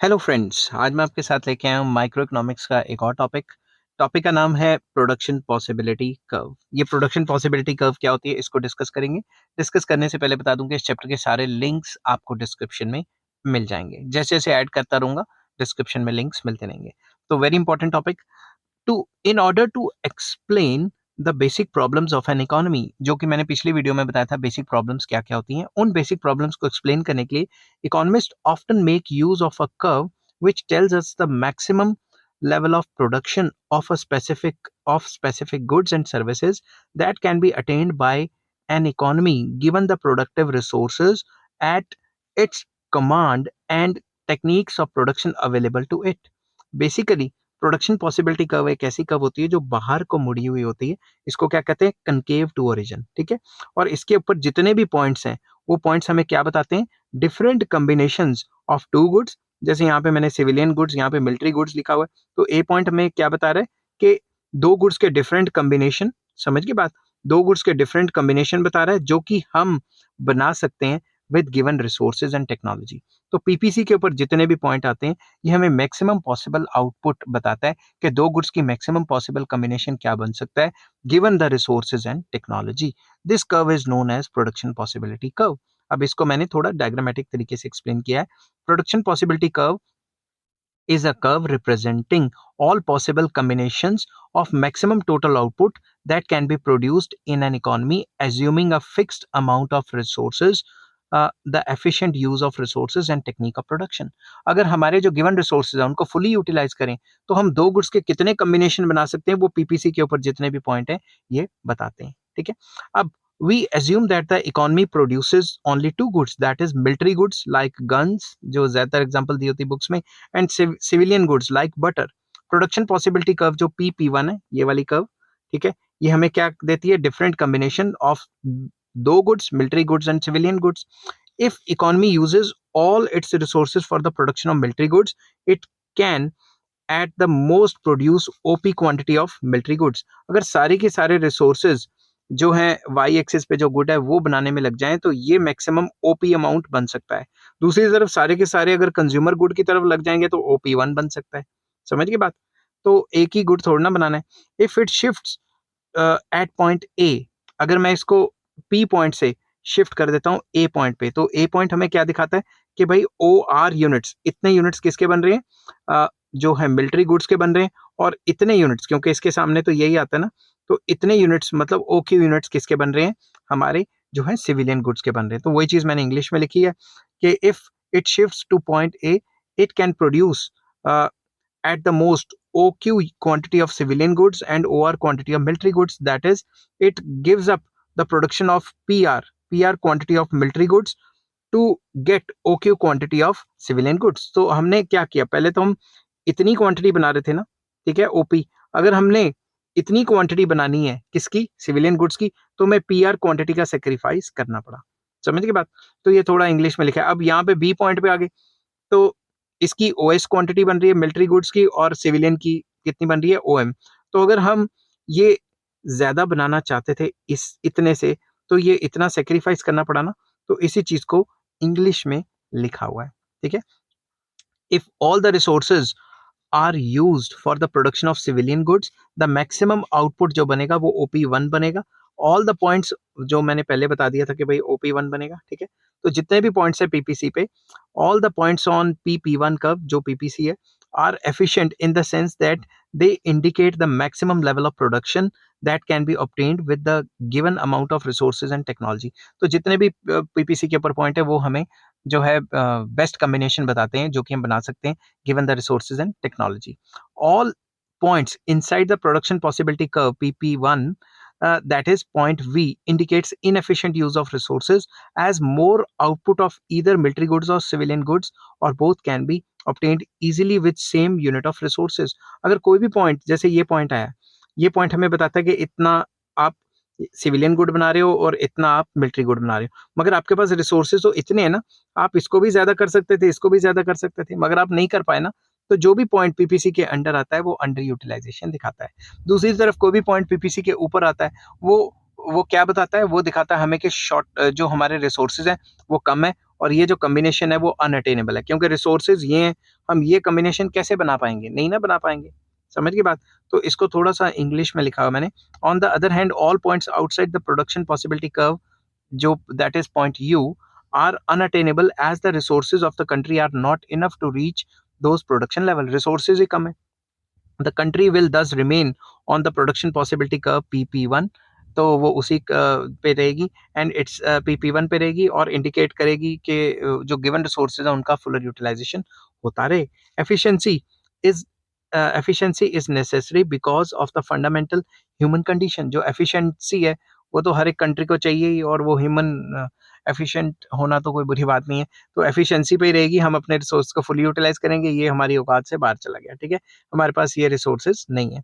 Hello friends, आज मैं आपके साथ लेके आया हूँ माइक्रो इकोनॉमिक्स का एक और टॉपिक। टॉपिक का नाम है प्रोडक्शन पॉसिबिलिटी कर्व। ये प्रोडक्शन पॉसिबिलिटी कर्व क्या होती है, इसको डिस्कस करेंगे। डिस्कस करने से पहले बता दूं कि इस चैप्टर के सारे लिंक्स आपको डिस्क्रिप्शन में मिल जाएंगे। जैसे जैसे ऐड करता रहूंगा डिस्क्रिप्शन में लिंक्स मिलते रहेंगे। तो very important topic. To in order to explain the basic problems of an economy, जो कि मैंने पिछली वीडियो में बताया था बेसिक प्रॉब्लम्स क्या क्या होती हैं, उन बेसिक प्रॉब्लम्स को एक्सप्लेन करने के लिए economist often make use of a curve which tells us the maximum level of production of specific goods and services that can be attained by an economy given the productive resources at its command and techniques of production available to it. Basically, production possibility curve एक ऐसी curve होती है जो बाहर को मुड़ी हुई होती है। इसको क्या कहते हैं? Concave to origin. ठीक है। और इसके ऊपर जितने भी पॉइंट्स हैं वो पॉइंट्स हमें क्या बताते हैं? Different combinations of two goods. जैसे यहाँ पे मैंने सिविलियन गुड्स, यहाँ पे मिलिट्री गुड्स लिखा हुआ है, तो ए पॉइंट हमें क्या बता रहा है कि दो गुड्स के डिफरेंट कॉम्बिनेशन, समझ की बात, दो गुड्स के डिफरेंट कॉम्बिनेशन बता रहा है जो कि हम बना सकते हैं with given resources and technology. तो पीपीसी के ऊपर जितने भी पॉइंट आते हैं ये हमें मैक्सिमम पॉसिबल आउटपुट बताता है कि दो गुड्स की मैक्सिमम पॉसिबल कॉम्बिनेशन क्या बन सकता है given the resources and technology. This curve is known as production possibility curve. अब इसको मैंने थोड़ा डायग्रामेटिक तरीके से एक्सप्लेन किया है। Production possibility curve is a curve representing all possible combinations of maximum total output that can be produced in an economy assuming a fixed amount of resources, the efficient use of resources and technique of production। अगर हमारे जो given resources है उनको fully utilise करें तो हम दो goods के कितने कॉम्बिनेशन बना सकते हैं, वो पीपीसी के ऊपर जितने भी पॉइंट हैं ये बताते हैं। ठीक है। अब we assume that the economy produces only two goods, that is military goods like guns, जो ज्यादातर एग्जांपल दी होती बुक्स में, and civilian goods like butter. Production possibility curve जो पी1 है, ये वाली कर्व, ठीक है, ये हमें क्या देती है? डिफरेंट कॉम्बिनेशन ऑफ दो goods, military goods and civilian goods. If economy uses all it's resources for the production of military goods, it can at the most produce OP quantity of military goods. अगर सारे के सारे resources जो है Y axis पे जो good है वो बनाने में लग जाए तो ये मैक्सिमम ओपी अमाउंट बन सकता है। दूसरी तरफ सारे के सारे अगर कंज्यूमर गुड की तरफ लग जाएंगे तो OP1 बन सकता है। समझ की बात? तो एक ही गुड थोड़ा ना बनाना है। If it shifts at point A, अगर मैं इसको पी पॉइंट से शिफ्ट कर देता हूँ ए पॉइंट पे, तो ए पॉइंट हमें क्या दिखाता है कि भाई OR यूनिट्स, इतने यूनिट्स किसके बन रहे हैं? जो है मिलिट्री गुड्स के बन रहे हैं। और इतने यूनिट्स, क्योंकि इसके सामने तो यही आता है ना, तो इतने यूनिट्स मतलब OQ यूनिट्स किसके बन रहे हैं? हमारे जो है सिविलियन गुड्स के बन रहे हैं। तो वही चीज मैंने इंग्लिश में लिखी है कि if it shifts two point A, it can produce at the most OQ quantity of civilian goods and OR quantity of military goods. That is, it gives up the production of PR quantity of military goods to get OQ quantity of civilian goods. तो हमने क्या किया? पहले तो हम इतनी quantity बना रहे थे ना, ठीक है, OP। अगर हमने इतनी क्वांटिटी बनानी है किसकी? सिविलियन गुड्स की, तो हमें PR क्वांटिटी का सेक्रीफाइस करना पड़ा। समझ के बात? तो ये थोड़ा इंग्लिश में लिखा है। अब यहाँ पे बी पॉइंट पे आ गए तो इसकी OS क्वांटिटी बन रही है मिलिट्री गुड्स की, और सिविलियन की कितनी बन रही है? OM। तो अगर हम ये ज्यादा बनाना चाहते थे इस इतने से, तो ये इतना सेक्रीफाइस करना पड़ा ना। तो इसी चीज को इंग्लिश में लिखा हुआ है। ठीक है। If all the resources are used for the production of civilian goods, the maximum output जो बनेगा वो OP1 बनेगा। ऑल द पॉइंट्स जो मैंने पहले बता दिया था कि भाई OP1 बनेगा। ठीक है। तो जितने भी पॉइंट्स है पीपीसी पे, all the points on PP1 curve जो पीपीसी है are efficient in the sense that they indicate the maximum level of production that can be obtained with the given amount of resources and technology। तो जितने भी PPC के ऊपर point है वो हमें जो है बेस्ट कॉम्बिनेशन बताते हैं जो कि हम बना सकते हैं given the resources and technology। all points inside the production possibility curve PP1, that is point V, indicates inefficient use of resources as more output of either military goods or civilian goods or both can be obtained easily with same unit of resources। अगर कोई भी point, जैसे ये point आया, ये point हमें बताता है कि इतना आप सिविलियन गुड बना रहे हो और इतना आप मिलिट्री गुड बना रहे हो, मगर आपके पास रिसोर्सेज तो इतने हैं ना, आप इसको भी ज्यादा कर सकते थे, इसको भी ज्यादा कर सकते थे, मगर आप नहीं कर पाए ना। तो जो भी पॉइंट पीपीसी के अंडर आता है वो अंडर यूटिलाइजेशन दिखाता है। दूसरी तरफ कोई भी पॉइंट पीपीसी के ऊपर आता है वो क्या बताता है? वो दिखाता है हमें कि शॉर्ट जो हमारे रिसोर्सेज हैं वो कम है और ये जो कॉम्बिनेशन है वो अनअटेनेबल है, क्योंकि रिसोर्सेज ये हैं, हम ये कॉम्बिनेशन कैसे बना पाएंगे, नहीं ना बना पाएंगे। समझ की बात। तो इसको थोड़ा सा इंग्लिश में लिखा हुआ मैंने। On the other hand all points outside the production possibility curve, जो that is point you, are unattainable as the resources of the country are not enough to reach those production level. Resources ही कम है, the country will thus remain on the production possibility curve PP1, तो वो उसी पे रहेगी, and it's PP1 पे रहेगी और indicate करेगी कि जो गिवन रिसोर्सेज है उनका फुलर यूटिलाइजेशन होता रहे। Efficiency is efficiency is necessary because of the fundamental human condition. जो एफिशिएंसी है वो तो हर एक कंट्री को चाहिए ही, और वो ह्यूमन एफिशिएंट होना तो कोई बुरी बात नहीं है। तो एफिशिएंसी पे ही रहेगी, हम अपने रिसोर्स को फुली यूटिलाइज करेंगे, ये हमारी औकात से बाहर चला गया, ठीक है। हमारे पास ये रिसोर्सेज नहीं है,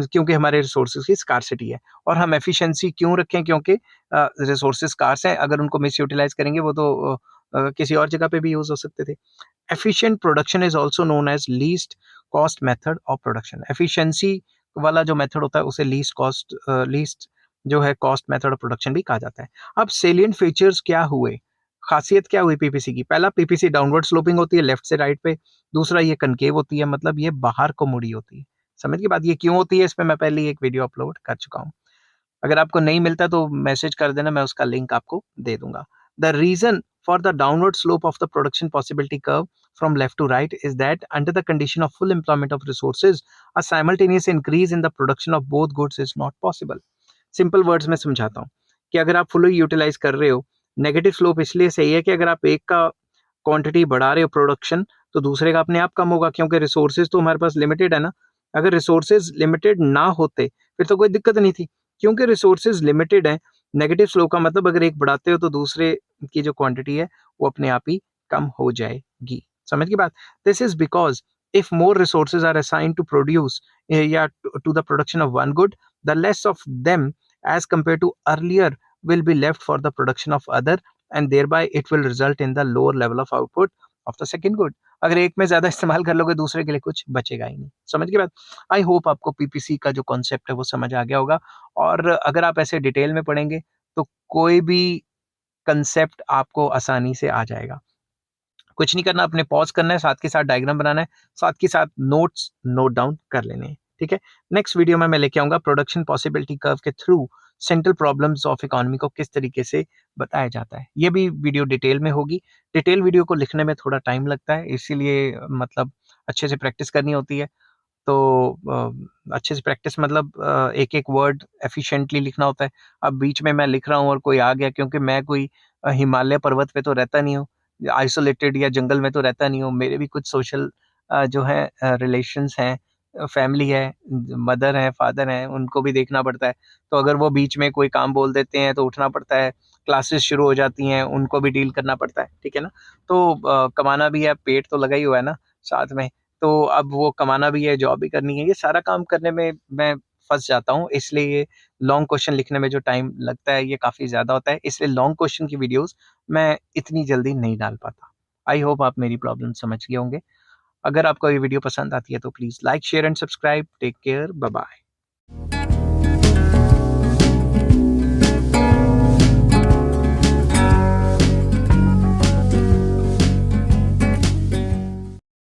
क्योंकि हमारे रिसोर्सेज की स्कार्सिटी है। और हम एफिशिएंसी क्यों रखें, क्योंकि रिसोर्सेज स्कार्स हैं, अगर उनको मिस यूटिलाइज करेंगे वो तो किसी और जगह पे भी यूज हो सकते थे। Efficient production is also known as least cost method of production. Efficiency वाला जो मेथड होता है उसे लीस्ट जो है कॉस्ट मेथड ऑफ प्रोडक्शन भी कहा जाता है। अब सेलिएंट फीचर्स क्या हुए, खासियत क्या हुई पीपीसी की। पहला, पीपीसी डाउनवर्ड स्लोपिंग होती है लेफ्ट से राइट पे। दूसरा, ये कनकेव होती है, मतलब ये बाहर को मुड़ी होती है। समझ की बात। ये क्यों होती है, इस पे मैं पहले ही एक वीडियो अपलोड कर चुका हूँ। अगर आपको नहीं मिलता तो मैसेज कर देना, मैं उसका लिंक आपको दे दूंगा। The reason for the downward slope of the production possibility curve from left to right is that under the condition of full employment of resources, a simultaneous increase in the production of both goods is not possible. Simple words में समझाता हूँ कि अगर आप fully utilise कर रहे हो, negative slope इसलिए सही है कि अगर आप एक का क्वांटिटी बढ़ा रहे हो प्रोडक्शन, तो दूसरे का अपने आप कम होगा, क्योंकि रिसोर्सेज तो हमारे पास लिमिटेड है ना। अगर रिसोर्सेज लिमिटेड ना होते फिर तो कोई दिक्कत नहीं थी, क्योंकि रिसोर्सेज लिमिटेड है। नेगेटिव स्लोप का मतलब अगर एक बढ़ाते हो तो दूसरे की जो क्वांटिटी है वो अपने आप ही कम हो जाएगी। समझ की बात। This is because if more resources are assigned to produce to the production of one good, the less of them as compared to earlier will be left for the production of other, and thereby it will result in the lower level of output of the second good. अगर एक में ज्यादा इस्तेमाल कर लोगे दूसरे के लिए कुछ बचेगा ही नहीं। समझ के बाद। आई होप आपको पीपीसी का जो कॉन्सेप्ट है वो समझ आ गया होगा, और अगर आप ऐसे डिटेल में पढ़ेंगे तो कोई भी कंसेप्ट आपको आसानी से आ जाएगा। कुछ नहीं करना, अपने पॉज करना है, साथ के साथ डायग्राम बनाना है, साथ के साथ नोट्स नोट डाउन कर लेने हैं, ठीक है। नेक्स्ट वीडियो में मैं लेके आऊंगा प्रोडक्शन पॉसिबिलिटी कर्व के through central problems of economy को किस तरीके से बताया जाता है। ये भी वीडियो डिटेल में होगी। डिटेल वीडियो को लिखने में थोड़ा टाइम लगता है, इसीलिए मतलब अच्छे से प्रैक्टिस करनी होती है। तो अच्छे से प्रैक्टिस मतलब एक एक वर्ड एफिशिएंटली लिखना होता है। अब बीच में मैं लिख रहा हूँ और कोई आ गया, क्योंकि मैं कोई हिमालय पर्वत पे तो रहता नहीं हूँ, आइसोलेटेड या जंगल में तो रहता नहीं हूँ। मेरे भी कुछ सोशल जो है रिलेशंस हैं, फैमिली है, मदर है, फादर हैं, उनको भी देखना पड़ता है। तो अगर वो बीच में कोई काम बोल देते हैं तो उठना पड़ता है, क्लासेस शुरू हो जाती हैं, उनको भी डील करना पड़ता है, ठीक है ना। तो कमाना भी है, पेट तो लगा ही हुआ है ना साथ में। तो अब वो कमाना भी है, जॉब भी करनी है, ये सारा काम करने में मैं फंस जाता हूँ। इसलिए ये लॉन्ग क्वेश्चन लिखने में जो टाइम लगता है ये काफ़ी ज़्यादा होता है, इसलिए लॉन्ग क्वेश्चन की वीडियोस मैं इतनी जल्दी नहीं डाल पाता। आई होप आप मेरी प्रॉब्लम समझ गए होंगे। अगर आपको ये वीडियो पसंद आती है तो please like share and subscribe. Take care, bye bye.